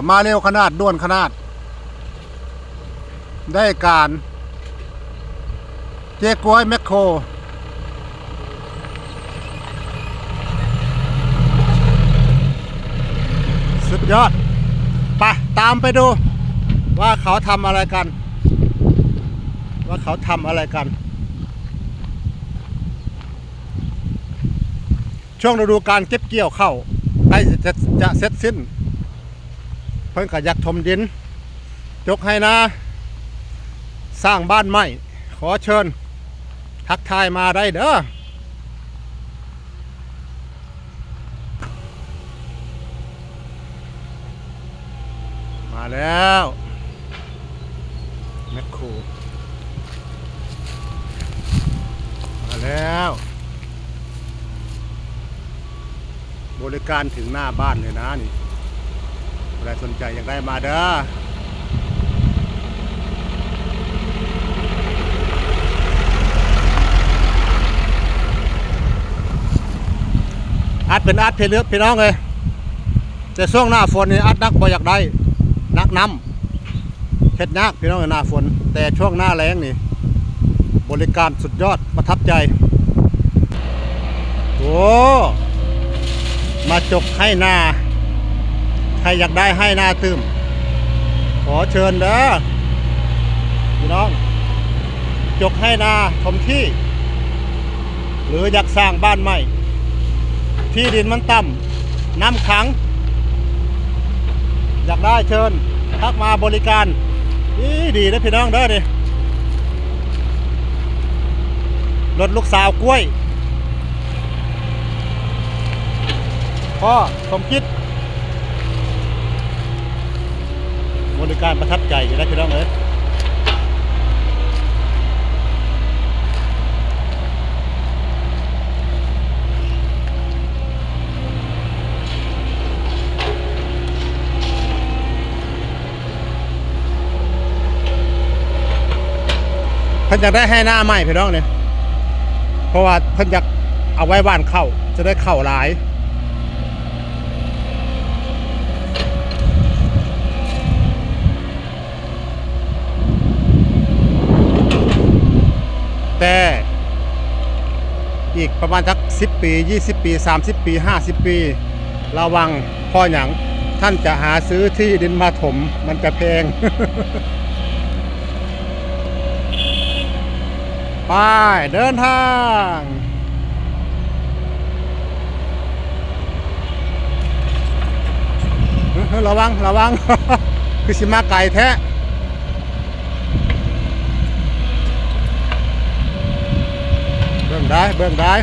มาเร็วขนาดด่วนขนาดได้การเจ๊กวยแมคโครสุดยอดไปตามไปดูว่าเขาทำอะไรกันช่วงฤดูการเก็บเกี่ยวเข้าใกล้จะเสร็จสิ้นเพิ่นก็อยากถมดินยกให้นะสร้างบ้านใหม่ขอเชิญทักทายมาได้เด้อมาแล้วแมคโครมาแล้วบริการถึงหน้าบ้านเลยนะนี่ใครสนใจอยากได้มาเด้ออัดเป็นอัดเพลือกพี่น้องเลยแต่ช่วงหน้าฝนนี่อัดนักบ่อยากได้นักน้ำเฮ็ดยากพี่น้องหน้าฝนแต่ช่วงหน้าแล้งนี่บริการสุดยอดประทับใจโอ้มาจกให้หน้าใครอยากได้ให้หน้าตื้มขอเชิญเด้อพี่น้องจกให้หน้าถมที่หรืออยากสร้างบ้านใหม่ที่ดินมันต่ำน้ำขังอยากได้เชิญทักมาบริการดีนะพี่น้องเด้อดิรถลูกสาวกล้วยพ่อสมคิดบริการประทับใจอยู่นะพี่น้องเอ้ยเพิ่นอยากได้ให้หน้าใหม่พี่น้องเนี่ยเพราะว่าเพิ่นอยากเอาไว้บ้านเข้าจะได้เข้าหลายแต่อีกประมาณสัก10 ปี20 ปี30 ปี50 ปีระวังพ่อหยังท่านจะหาซื้อที่ดินมาถมมันจะแพง ไปเดินทางระวัง คือสิมาไก่แท้เบิ่งได้